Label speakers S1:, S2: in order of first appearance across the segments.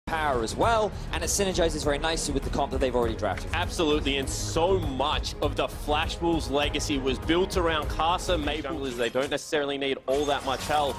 S1: power as well, and it synergizes very nicely with the comp that they've already drafted.
S2: Absolutely, and so much of the Flash Wolves legacy was built around Casa. Maybe junglers, they don't necessarily need all that much help.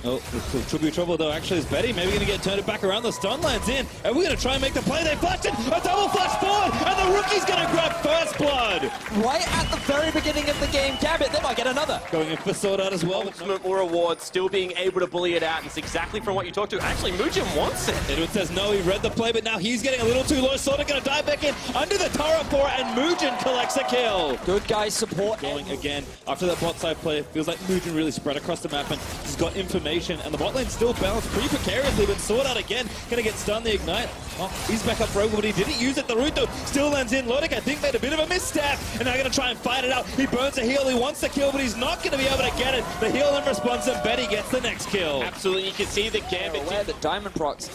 S3: Oh, this could be trouble though. Actually, is Betty maybe going to get turned back around? The stun lands in, and we're going to try and make the play. They flashed it, a double flash forward, and the rookie's going to grab first blood.
S1: Right at the very beginning of the game, Gambit, they might get another.
S3: Going in for sword out as well.
S2: Ultimate reward, still being able to bully it out, and it's exactly from what you talked to. Actually, Mugen wants it.
S3: Edward says no, he read the play, but now he's getting a little too low. Sword going to dive back in under the turret for it, and Mugen collects a kill.
S1: Good guys support.
S3: Going again after that bot side play. Feels like Mugen really spread across the map, and he's got information, and the bot lane still balanced pretty precariously, but Sword Out again, gonna get stunned, the Ignite. Oh, he's back up for Rogue, but he didn't use it. The root though still lands in. Lodic, I think, made a bit of a misstep, and now gonna try and fight it out. He burns a heal, he wants the kill, but he's not gonna be able to get it. The heal in response, and Betty gets the next kill.
S2: Absolutely, you can see the Gambit.
S1: Aware that Diamond Prox,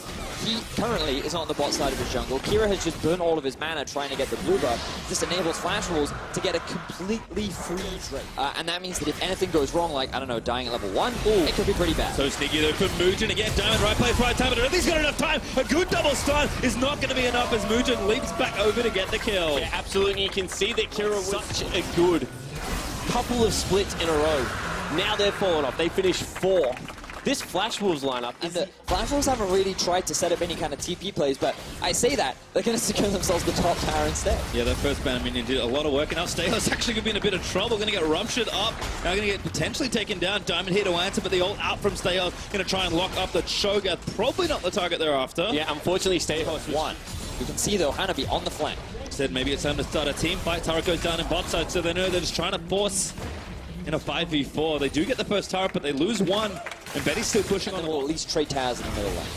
S1: he currently is on the bot side of his jungle. Kira has just burnt all of his mana trying to get the blue buff. This enables Flash Wolves to get a completely free trade. And that means that if anything goes wrong, like, I don't know, dying at level 1, it could be pretty bad.
S3: So sneaky though for Mugen again. Diamond, right place, right time, but I don't think he's got enough time. A good double stun is not going to be enough as Mugen leaps back over to get the kill.
S2: Yeah, absolutely. You can see that Kira was such a good couple of splits in a row. Now they're falling off. They finished 4. This Flash Wolves lineup,
S1: and the Flash Wolves haven't really tried to set up any kind of TP plays, but I say that, they're going to secure themselves the top tower instead.
S3: Yeah, that first banner minion did a lot of work, and now Stahos actually could be in a bit of trouble. Going to get ruptured up, now going to get potentially taken down. Diamond here to answer, but the ult out from Stahos. Going to try and lock up the Cho'Gath. Probably not the target they're after.
S2: Yeah, unfortunately Stahos won.
S1: You can see though, Hanabi on the flank.
S3: Said maybe it's time to start a team fight. Turret goes down in bot side, so they know they're just trying to force in a 5v4. They do get the first turret, but they lose one. And Betty's still pushing on the wall.
S1: At least trade towers in the middle lane.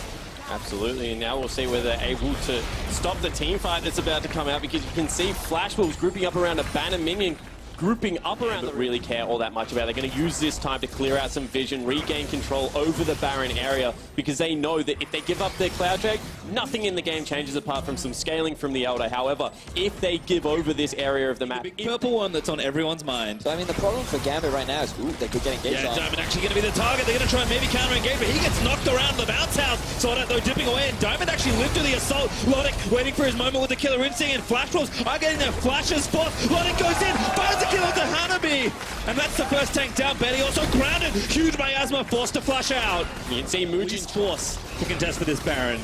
S2: Absolutely, and now we'll see whether they're able to stop the team fight that's about to come out, because you can see Flash Wolves grouping up around a banner minion, grouping up around that really care all that much about. They're going to use this time to clear out some vision, regain control over the Baron area, because they know that if they give up their Cloud Drake, nothing in the game changes apart from some scaling from the Elder. However, if they give over this area of the map...
S3: The big purple one that's on everyone's mind.
S1: So, I mean, the problem for Gambit right now is, they could get engaged on.
S3: Diamond actually going to be the target. They're going to try and maybe counter-engage, but he gets knocked around the bounce house. Sword Out, though, dipping away, and Diamond actually lived through the assault. Lodic waiting for his moment with the killer instinct, and Flash Wolves are getting their flashes forth. Lodic goes in, finds the kill to Hanabi. And that's the first tank down. Betty also grounded. Huge miasma, forced to flash out.
S2: You can see Mugen's
S3: force to contest with this Baron.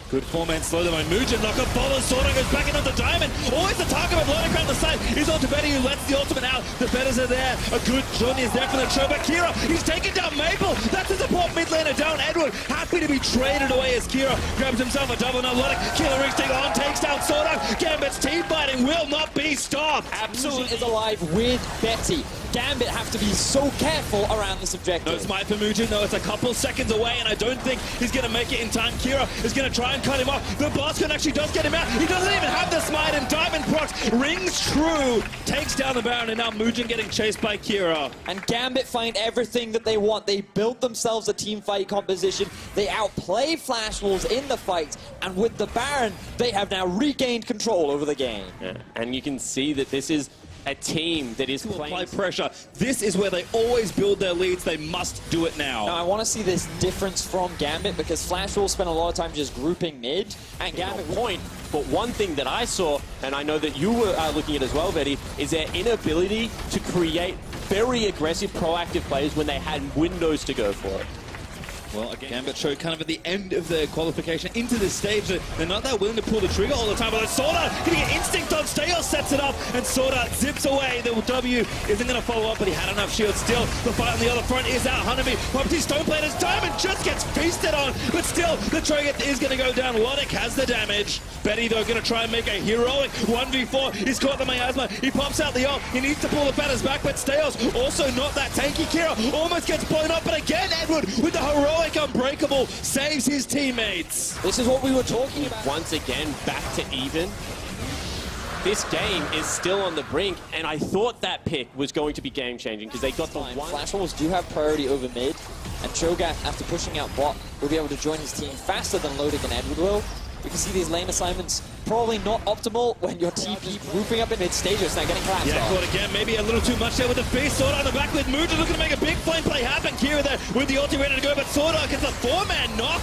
S3: Good 4-man slow there by Mugen. Knock up follows. Sword Out goes back in onto Diamond. Always the target of Lodic around the side. He's on to Betty, who lets the ultimate out. The Betters are there. A good journey is there for the Cho'Gath. Kira, he's taking down Maple. That's the support mid laner down. Edward, happy to be traded away as Kira grabs himself a double. Now Lodic, killer instinct on, takes down Sword Out. Gambit's team fighting will not be stopped.
S1: Absolutely is alive with Betty. Gambit have to be so careful around this objective.
S3: No smite for Mugen, though. It's a couple seconds away, and I don't think he's going to make it in time. Kira is going to try and cut him off. The Bastion actually does get him out. He doesn't even have the smite, and Diamond Prox rings true. Takes down the Baron, and now Mugen getting chased by Kira.
S1: And Gambit find everything that they want. They built themselves a team fight composition. They outplay Flash Wolves in the fight, and with the Baron, they have now regained control over the game.
S2: Yeah. And you can see that this is a team that is playing...
S3: Apply pressure. This is where they always build their leads. They must do it now.
S1: Now, I want to see this difference from Gambit, because Flash Wolves spent a lot of time just grouping mid, and Gambit
S2: point. But one thing that I saw, and I know that you were looking at as well, Betty, is their inability to create very aggressive, proactive plays when they had windows to go for it.
S3: Well, again, Gambit showed kind of at the end of their qualification into this stage that they're not that willing to pull the trigger all the time. But Sword Out getting an instinct on Stahos, sets it up, and Sword Out zips away. The W isn't going to follow up, but he had enough shield still. The fight on the other front is out. Hanabi, Property Stoneblader's Diamond just gets feasted on, but still, the Cho'Gath is going to go down. Lodic has the damage. Betty, though, going to try and make a heroic 1v4. He's caught the miasma. He pops out the ult. He needs to pull the batters back, but Stahos also not that tanky. Kira almost gets blown up, but again, Edward with the heroic unbreakable saves his teammates.
S1: This is what we were talking about.
S2: Once again, back to even. This game is still on the brink, and I thought that pick was going to be game-changing because they got the one.
S1: Flash Wolves do have priority over mid, and Cho'Gath, after pushing out bot, will be able to join his team faster than Lodic and Edward will. You can see these lane assignments probably not optimal when your TP grouping up in mid stages now getting collapsed.
S3: Yeah, caught again, maybe a little too much there with the face. Sword Out on the back with Mugen looking to make a big flame play happen. Kira there with the ulti ready to go, but Sword Out gets a 4-man knock.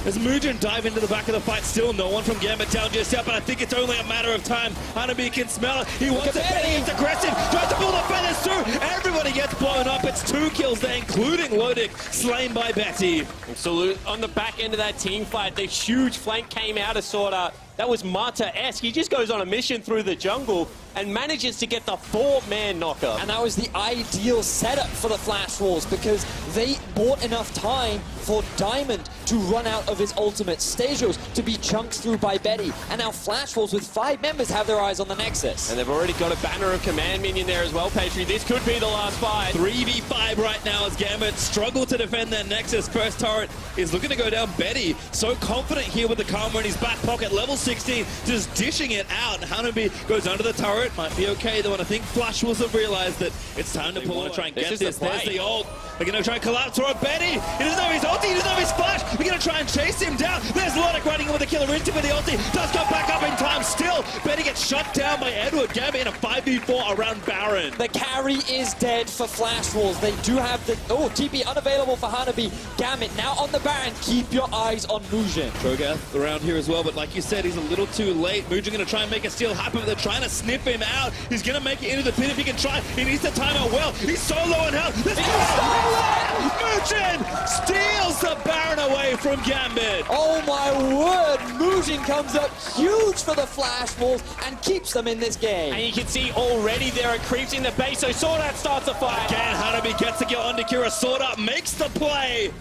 S3: As Mugen dive into the back of the fight, still no one from Gambit down just yet, but I think it's only a matter of time. Hanabi can smell it. He wants it. Betty is aggressive. Tries to pull the feathers through. Everybody gets blown up. It's 2 kills there, including Lodic, slain by Betty.
S2: Salute on the back end of that team fight. The huge flank came out of Sorta. That was Mata-esque. He just goes on a mission through the jungle and manages to get the 4-man knocker.
S1: And that was the ideal setup for the Flash Wolves because they bought enough time for Diamond to run out of his ultimate Stasios to be chunked through by Betty. And now Flash Wolves with 5 members have their eyes on the Nexus.
S2: And they've already got a banner of command minion there as well, Patry. This could be the last fight.
S3: 3v5 right now as Gambit struggle to defend their Nexus. First turret is looking to go down. Betty, so confident here with the Karma in his back pocket. Level 16, just dishing it out. Hanabi goes under the turret. Might be okay though, and I think Flash Wolves have realized that it's time to pull and try and get this. There's the ult. They're going to try and collapse toward Betty. He doesn't have his ulti, he doesn't have his flash. We're going to try and chase him down. There's Lodic running in with the killer into the ulti. Does come back up in time still. Betty gets shut down by Edward. Gambit in a 5v4 around Baron.
S1: The carry is dead for Flash Wolves. They do have the... Oh, TP unavailable for Hanabi. Gambit now on the Baron. Keep your eyes on Mugen.
S3: Trogath around here as well, but like you said, he's a little too late. Mugen going to try and make a steal happen, but they're trying to sniff him out. He's going to make it into the pit if he can try. He needs to time out well. He's so low on health. Mugen steals the Baron away from Gambit.
S1: Oh my word, Mugen comes up huge for the Flash Wolves and keeps them in this game.
S2: And you can see already there it creeps in the base, so Sordat starts a fight.
S3: Again, Hanabi gets the kill on Kira. Sordat makes the play.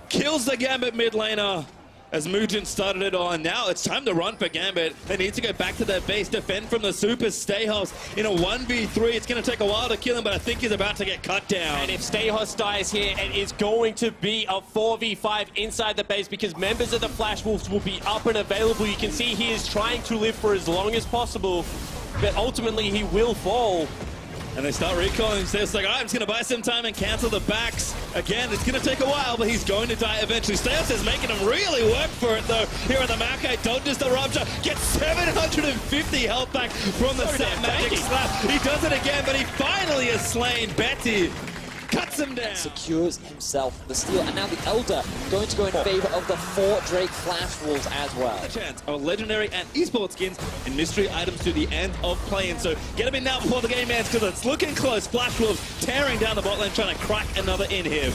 S3: Kills the Gambit mid laner. As Mugen started it on. Now it's time to run for Gambit. They need to go back to their base, defend from the Super Stayhouse in a 1v3. It's going to take a while to kill him, but I think he's about to get cut down.
S2: And if Stayhouse dies here, it is going to be a 4v5 inside the base because members of the Flash Wolves will be up and available. You can see he is trying to live for as long as possible, but ultimately he will fall.
S3: And they start recalling. So it's like, all right, I'm just going to buy some time and cancel the backs. Again, it's going to take a while, but he's going to die eventually. Stayhouse is making him really work for it, though. Here on the Maokai, dodges the rupture, gets 750 health back from the Sap Magic Slap. He does it again, but he finally has slain Betty. Cuts him down.
S1: Secures himself the steal. And now the Elder going to go in favor of the 4 Drake Flash Wolves as well.
S3: A chance of legendary and esports skins and mystery items to the end of play. And so get him in now before the game ends because it's looking close. Flash Wolves tearing down the bot lane, trying to crack another inhib.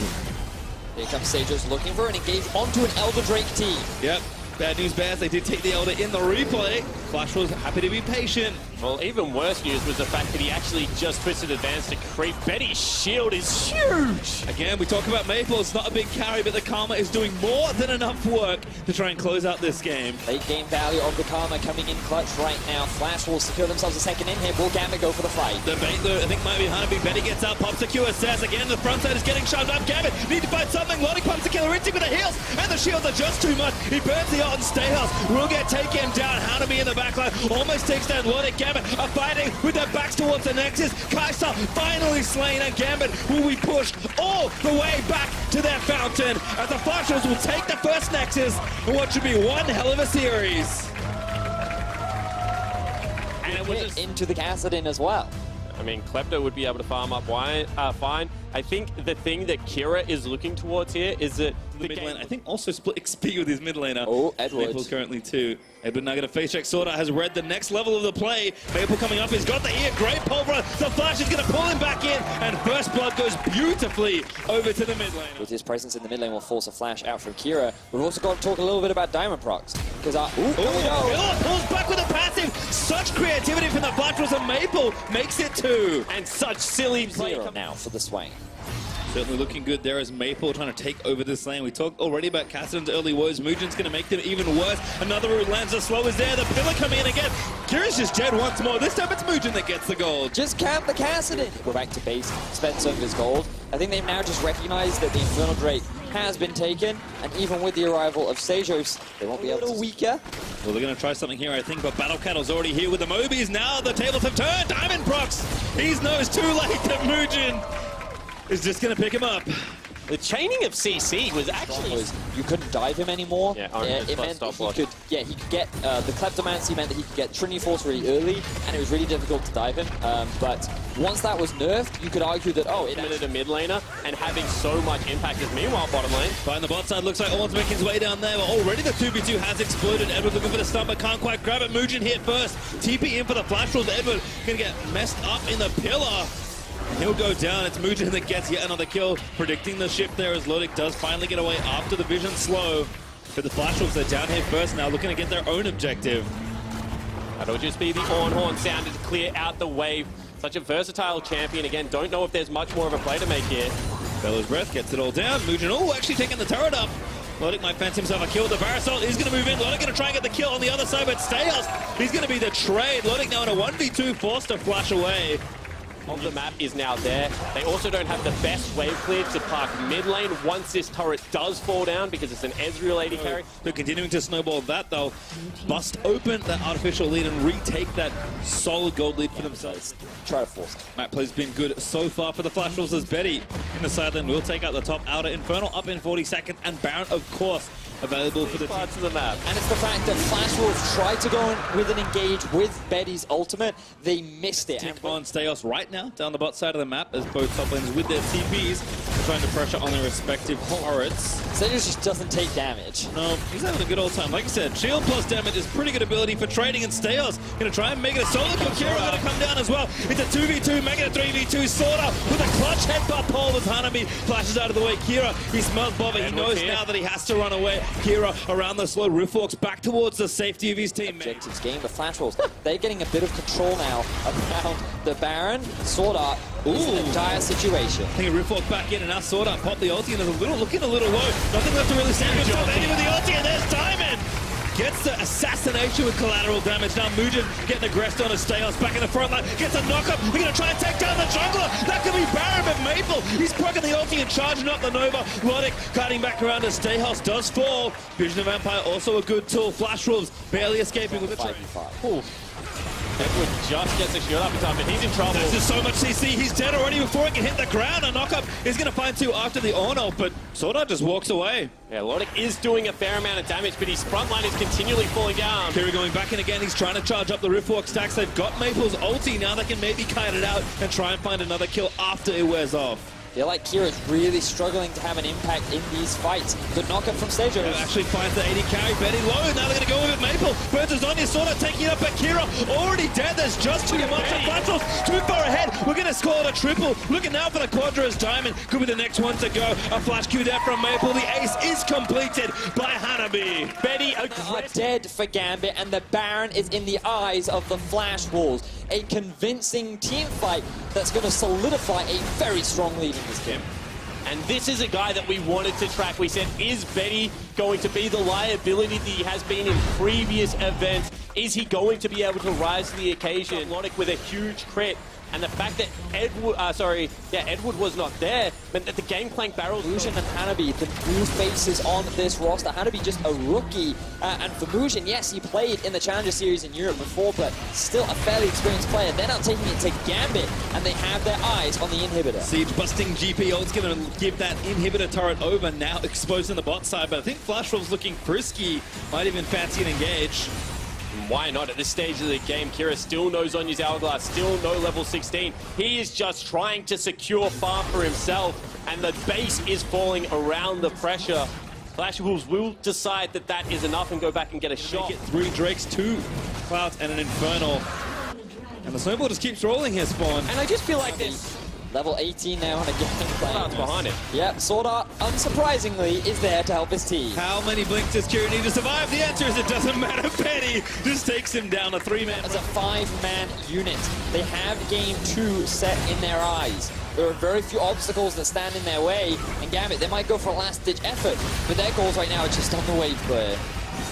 S1: Here comes Sajos looking for an engage onto an Elder Drake team.
S3: Yep. Bad news bears, they did take the Elder in the replay. Flash was happy to be patient.
S2: Well, even worse news was the fact that he actually just twisted advance to creep. Betty's shield is huge!
S3: Again, we talk about Maple, it's not a big carry, but the Karma is doing more than enough work to try and close out this game.
S1: Late game value of the Karma coming in clutch right now. Flash will secure themselves a second in here. Will Gambit go for the fight?
S3: The bait, though, I think might be Hanabi. Betty gets out, pops the QSS. Again, the front side is getting shoved up. Gambit need to find something. Lodic pumps the killer instinct with the heals, and the shields are just too much. He burns the ult and Stayhouse will get taken down. Hanabi in the backline almost takes down Lodic. Gambit are fighting with their backs towards the Nexus. Kai'Sa finally slain, and Gambit will be pushed all the way back to their fountain as the Flashers will take the first Nexus in what should be one hell of a series.
S1: And it was just into the Kassadin as well.
S2: I mean, Klepto would be able to farm up fine. I think the thing that Kira is looking towards here is that
S3: the mid lane, I think, also split XP with his mid laner.
S1: Oh, Edward.
S3: Maple's currently 2. Edward now going to face check. Sorta has read the next level of the play. Maple coming up, he's got the ear. Great pulver. The Flash is going to pull him back in, and First Blood goes beautifully over to the mid lane.
S1: With his presence in the mid lane will force a flash out from Kira. We've also got to talk a little bit about Diamond procs. Because
S3: pulls back with a passive. Such creativity from the Flash, and Maple makes it 2.
S2: And such silly play
S1: now for the Swain.
S3: Certainly looking good there as Maple trying to take over this lane. We talked already about Kassadin's early woes. Mugen's going to make them even worse. Another route lands, the slow is there. The pillar coming in again. Kira's just dead once more. This time it's Mugen that gets the gold.
S1: Just camp the Kassadin. We're back to base. Spend some of his gold. I think they've now just recognized that the Infernal Drake has been taken. And even with the arrival of Sajos, they won't be able to weaker.
S3: Well, they're going to try something here, I think, but Battle Cattle's already here with the Mobies. Now the tables have turned. Diamond procs. He knows too late that Mugen is just going to pick him up.
S2: The chaining of CC was actually...
S1: You couldn't dive him anymore.
S2: Yeah,
S1: it meant that he could get the Kleptomancy meant that he could get Trinity Force really early, and it was really difficult to dive him. But once that was nerfed, you could argue that, oh, it
S2: minute a mid laner and having so much impact as meanwhile bottom lane.
S3: But on the bot side, looks like Orn's making his way down there. But already the 2v2 has exploded. Edward looking for the stun, but can't quite grab it. Mugen hit first. TP in for the flash rolls. Edward gonna get messed up in the pillar. He'll go down. It's Mugen that gets yet another kill. Predicting the shift there as Lodic does finally get away after the vision slow. But the flash wolves, they're down here first now, looking to get their own objective.
S2: That'll just be the Ornhorn sounded to clear out the wave. Such a versatile champion. Again, don't know if there's much more of a play to make here.
S3: Bellows Breath gets it all down. Mugen, actually taking the turret up. Lodic might fancy himself a kill. The Parasol is going to move in. Lodic going to try and get the kill on the other side, but Stayos, he's going to be the trade. Lodic now in a 1v2, forced to flash away.
S2: Of the map is now there. They also don't have the best wave clear to park mid lane once this turret does fall down because it's an Ezreal AD carry.
S3: They're continuing to snowball that. They'll bust open that artificial lead and retake that solid gold lead for themselves.
S1: Try to force it.
S3: Map play's been good so far for the Flash Wolves as Betty in the side lane will take out the top outer Infernal up in 40 seconds, and Baron, of course, available for the
S2: parts of the map.
S1: And it's the fact that Flash Wolves tried to go in with an engage with Betty's ultimate. They missed it.
S3: Tick on Stayos right now down the bot side of the map as both top lanes with their TPs are trying to pressure on their respective turrets.
S1: Stayos just doesn't take damage.
S3: No, he's having a good old time. Like I said, shield plus damage is pretty good ability for trading, and Stayos going to try and make it a solo kill. Kira going to come down as well. It's a 2v2, making it a 3v2. Sorta with a clutch headbutt pole as Hanabi flashes out of the way. Kira, he smells bother. He knows now that he has to run away. Kira around the slow. Rift walks back towards the safety of his teammate.
S1: Objectives game, but Flash Wolves, they're getting a bit of control now around the Baron. Sorta is in a dire situation.
S3: I think Rift walk back in, and now Sorta pop the ulti, and is looking a little low. Nothing left to really stand himself. Eddie with the ulti, and there's Diamond! Gets the assassination with collateral damage. Now Mugen getting aggressed on his Stayos back in the front line. Gets a knock-up. They're going to try and take down the jungler. That could be Baron, but Maple, he's proccing the ulti and charging up the Nova. Lodic cutting back around as Stayhouse does fall. Vision of Empire also a good tool. Flash Wolves barely escaping with a trade.
S2: Edward just gets a shield up in time, but he's in trouble.
S3: There's just so much CC. He's dead already before he can hit the ground. A knock-up is going to find two after the Orno, but Sorta just walks away.
S2: Yeah, Lodic is doing a fair amount of damage, but his front line is continually falling down.
S3: Kira going back in again. He's trying to charge up the Riftwalk stacks. They've got Maple's ulti. Now they can maybe kite it out and try and find another kill after it wears off.
S1: I feel like Kira's really struggling to have an impact in these fights. Good knock-up from Stajo.
S3: Actually finds the AD carry. Betty low. Now they're going to go with it. Maple. Burns is on his Sorta taking it up, but Kira already dead. There's just too much. Flash too far ahead. We're going to score it a triple. Looking now for the Quadra as Diamond could be the next one to go. A flash Q there from Maple. The ace is completed by Hanabi.
S2: Betty
S1: are dead for Gambit, and the Baron is in the eyes of the Flash Wolves. A convincing team fight that's going to solidify a very strong lead in this game.
S2: And this is a guy that we wanted to track. We said, is Betty going to be the liability that he has been in previous events? Is he going to be able to rise to the occasion? Lodic with a huge crit. And the fact that Edward was not there meant that the Gangplank barrels...
S1: Mugen and Hanabi, the new faces on this roster. Hanabi just a rookie. And for Mugen, yes, he played in the Challenger Series in Europe before, but still a fairly experienced player. They're now taking it to Gambit, and they have their eyes on the inhibitor.
S3: Siege busting GP ult's going to give that inhibitor turret over, now exposed on the bot side. But I think Flash Wolves looking frisky. Might even fancy an engage.
S2: Why not? At this stage of the game, Kira still knows Onya's Hourglass, still no level 16. He is just trying to secure farm for himself, and the base is falling around the pressure. Flash Wolves will decide that that is enough and go back and get a shot.
S3: Get 3 Drakes, 2 Clouds, and an Infernal. And the snowball just keeps rolling here, Spawn.
S2: And I just feel like this...
S1: Level 18 now on a Gangplank.
S2: Behind it.
S1: Yep, Sorta, unsurprisingly, is there to help his team.
S3: How many blinks does Kira need to survive? The answer is it doesn't matter. Betty just takes him down, a 3-man.
S1: As a 5-man unit, they have game 2 set in their eyes. There are very few obstacles that stand in their way, and Gambit, they might go for a last-ditch effort, but their goals right now are just on the wave clear.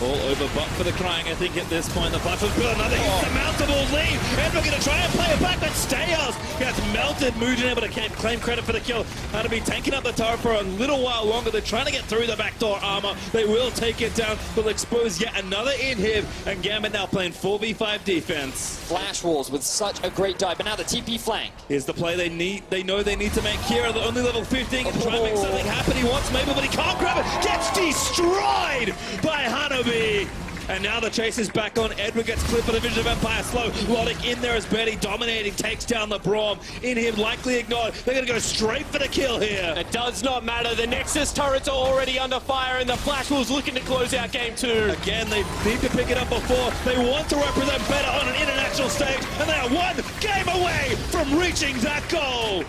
S3: All over but for the crying, I think, at this point. The Flash will build another insurmountable lead. Edward going to try and play it back, but Stayhouse gets melted. Mugen able to claim credit for the kill. Had to be tanking up the tower for a little while longer. They're trying to get through the backdoor armor. They will take it down. Will expose yet another inhib. And Gambit now playing 4v5 defense.
S1: Flash Walls with such a great dive, but now the TP flank.
S3: Here's the play they need. They know they need to make Kira the only level 15 and try and make something happen. He wants Mabel, but he can't grab it. Gets destroyed by Hanabi. And now the chase is back on. Edward gets clipped by the Vision of Empire slow. Logic in there as Betty dominating, takes down the Braum. In him, likely ignored. They're going to go straight for the kill here.
S2: It does not matter. The Nexus turrets are already under fire, and the Flash Wolves looking to close out game 2.
S3: Again, they need to pick it up before. They want to represent better on an international stage, and they are one game away from reaching that goal.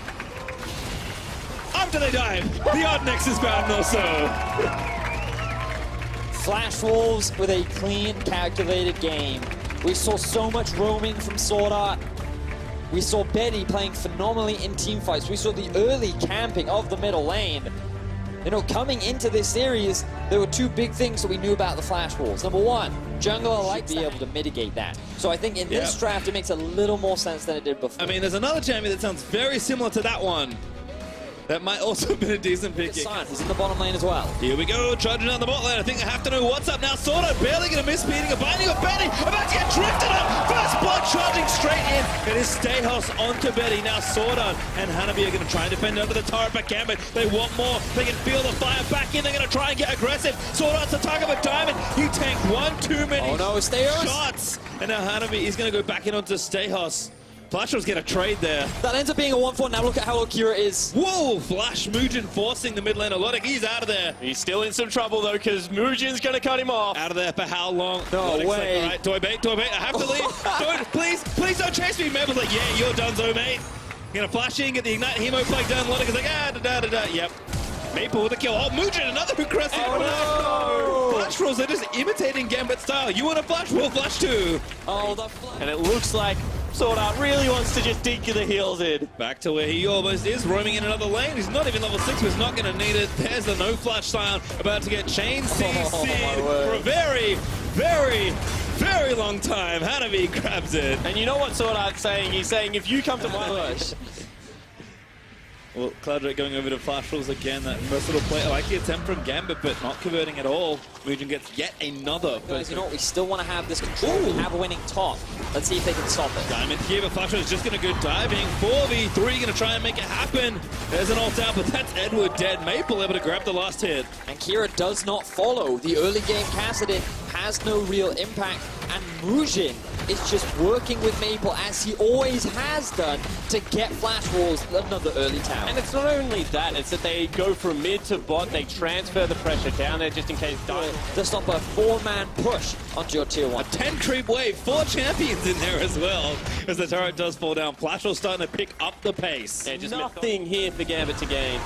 S3: After they dive, the odd Nexus bound also.
S1: Flash Wolves with a clean, calculated game. We saw so much roaming from Sword Art. We saw Betty playing phenomenally in team fights. We saw the early camping of the middle lane. You know, coming into this series, there were 2 big things that we knew about the Flash Wolves. Number 1, jungler likes to be able to mitigate that. So I think in this draft, it makes a little more sense than it did before.
S3: I mean, there's another champion that sounds very similar to that one. That might also have been a decent pick.
S1: He's in the bottom lane as well.
S3: Here we go, charging down the bot lane. I think I have to know what's up now. Sordo barely going to miss beating a binding of Betty. About to get drifted up. First blood charging straight in. It is Stayhouse onto Betty. Now Sordo and Hanabi are going to try and defend over the turret, but Gambit, they want more. They can feel the fire back in. They're going to try and get aggressive. Sordo's the target of a diamond. He tanked 1 too many shots. And now Hanabi is going to go back in onto Stayhouse. Flash was going to trade there.
S1: That ends up being a 1-4. Now look at how low Kira is.
S3: Whoa! Flash Mugen forcing the mid lane. Logic, he's out of there.
S2: He's still in some trouble, though, because Mugen's going to cut him off.
S3: Out of there for how long?
S1: No
S3: Logic's
S1: way.
S3: Like, all right, do I bait? I have to leave. Please don't chase me. Mabel's like, yeah, you're donezo, mate. Gonna flash in, get the Ignite Hemo flag down. Logic is like, Yep. Maple with a kill. Oh, Mugen, another aggressive.
S1: Oh, no.
S3: Flash rolls, they're just imitating Gambit style. You want to flash? We'll flash too.
S1: Oh, the flash.
S2: And it looks like Sword Art really wants to just dig the heels in.
S3: Back to where he almost is, roaming in another lane. He's not even level 6, but he's not going to need it. There's the no flash sound, about to get chain CC'd for a very, very, very long time. Hanabi grabs it.
S2: And you know what Sword Art's saying? He's saying, if you come to my bush.
S3: Well, Clouddrake going over to Flash Rolls again. That versatile play. I like the attempt from Gambit, but not converting at all. Mugen gets yet another.
S1: Guys, you know what? We still want to have this control. We have a winning top. Let's see if they can stop it.
S3: Diamond here, but Flash Rolls just going to go diving. 4v3, going to try and make it happen. There's an ult out, but that's Edward dead. Maple able to grab the last hit.
S1: And Kira does not follow. The early game Kassadin has no real impact. And Mugen is just working with Maple, as he always has done, to get Flash Walls another early tower.
S2: And it's not only that, it's that they go from mid to bot, they transfer the pressure down there just in case
S1: to stop a 4-man push onto your tier 1.
S3: A 10 creep wave, 4 champions in there as well. As the turret does fall down, Flash will starting to pick up the pace.
S2: Yeah, just nothing here for Gambit to gain.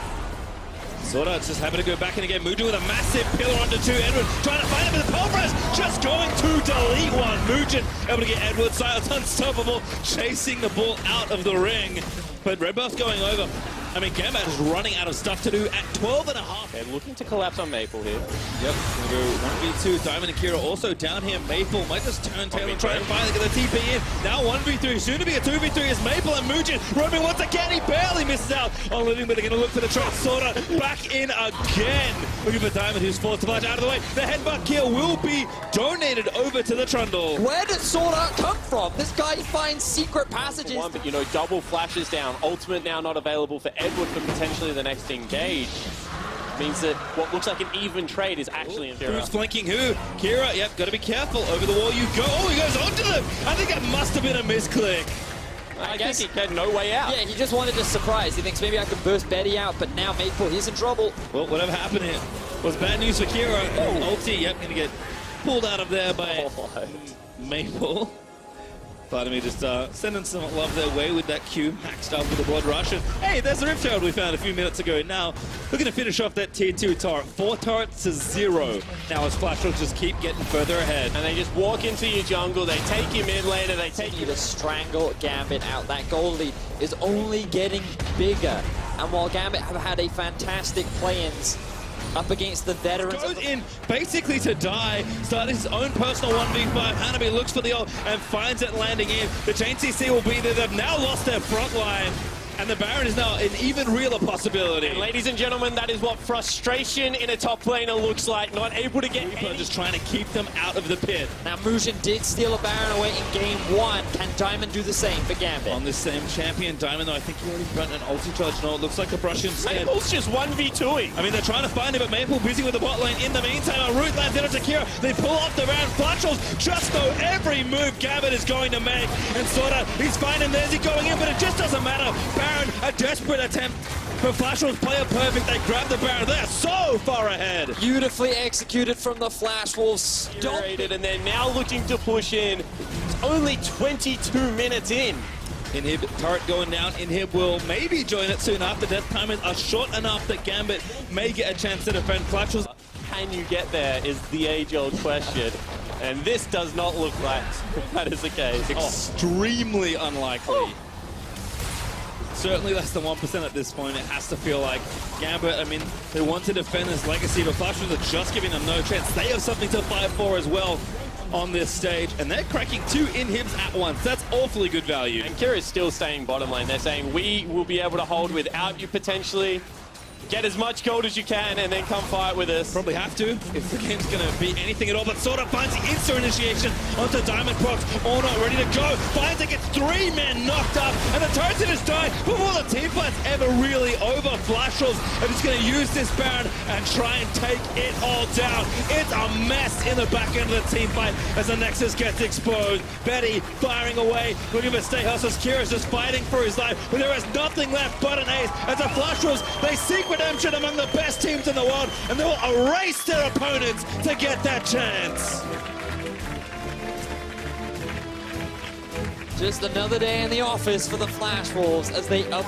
S3: Sorda just having to go back in again. Mugen with a massive pillar onto 2. Edward trying to find him with the pulverize. Just going to delete one. Mugen able to get Edward. Silas unstoppable. Chasing the ball out of the ring. But Red Buff's going over. I mean, Gambit is running out of stuff to do at 12.5.
S2: They're looking to collapse on Maple here.
S3: Yep, gonna go 1v2. Diamond and Kira also down here. Maple might just turn tail and try and finally get the TP in. Now 1v3, soon to be a 2v3 is Maple and Mugen. Roaming once again, he barely misses out on living, but they're gonna look for the trap. Sorta back in again. Looking for Diamond, who's forced to flash out of the way. The headbutt kill will be donated over to the Trundle.
S1: Where did Sword Art come from? This guy finds secret passages.
S2: One, but you know, double flashes down. Ultimate now not available for Edward for potentially the next engage. Means that what looks like an even trade is actually in Kira.
S3: Who's flanking who? Kira, yep, gotta be careful. Over the wall you go. Oh, he goes onto them. I think that must have been a misclick.
S2: I guess he had no way out.
S1: Yeah, he just wanted to surprise. He thinks maybe I can burst Betty out, but now Maple, he's in trouble.
S3: Well, whatever happened here was bad news for Kira. Ulti, yep, gonna get pulled out of there by Maple. Part of me just sending some love their way with that Q maxed up with the Blood Rush. And hey, there's the Rift Herald we found a few minutes ago. Now, looking to finish off that tier 2 turret. 4 turrets to 0. Now as Flash will just keep getting further ahead.
S2: And they just walk into your jungle, they take your mid laner, they take
S1: you to strangle Gambit out. That gold lead is only getting bigger. And while Gambit have had a fantastic play-ins, up against the veterans.
S3: Goes in basically to die, starting his own personal 1v5. Hanabi looks for the ult and finds it landing in. The Chain CC will be there. They've now lost their front line. And the Baron is now an even realer possibility.
S2: And ladies and gentlemen, that is what frustration in a top laner looks like. Not able to get
S3: Reaper just trying to keep them out of the pit.
S1: Now Mujin did steal a Baron away in game 1. Can Diamond do the same for Gambit?
S3: On this same champion, Diamond, though, I think he already burnt an ulti charge. No, it looks like the Prussians.
S2: Maple's just 1v2ing.
S3: I mean, they're trying to find him, but Maple busy with the bot lane. In the meantime, a root lands into Kira. They pull off the round. Flatchels just know every move Gambit is going to make. And Sorta, he's finding there's he going in, but it just doesn't matter. Baron, a desperate attempt for Flashwolves, player perfect. They grab the Baron. They're so far ahead.
S1: Beautifully executed from the Flash Wolves.
S2: And they're now looking to push in. It's only 22 minutes in.
S3: Inhib turret going down. Inhib will maybe join it soon after. Death timers are short enough that Gambit may get a chance to defend. Flashwolves.
S2: Can you get there is the age-old question. And this does not look like that is the case.
S3: Extremely unlikely. Certainly less than 1% at this point. It has to feel like Gambit, I mean, they want to defend this legacy, but Flashwolves are just giving them no chance. They have something to fight for as well on this stage, and they're cracking 2 inhibs at once. That's awfully good value.
S2: And Kira is still staying bottom lane. They're saying, we will be able to hold without you potentially. Get as much gold as you can and then come fight with us.
S3: Probably have to if the game's going to be anything at all. But Sorta finds the insta initiation onto Diamond Prox. All not ready to go. Finds it, gets 3 men knocked up. And the Toadson has died before the team fight's ever really over. Flashwolves are just going to use this Baron and try and take it all down. It's a mess in the back end of the team fight as the Nexus gets exposed. Betty firing away, looking for stay hustles. Kira's just fighting for his life. But there is nothing left but an ace. As the Flashwolves, they seek redemption among the best teams in the world, and they will erase their opponents to get that chance.
S1: Just another day in the office for the Flash Wolves as they up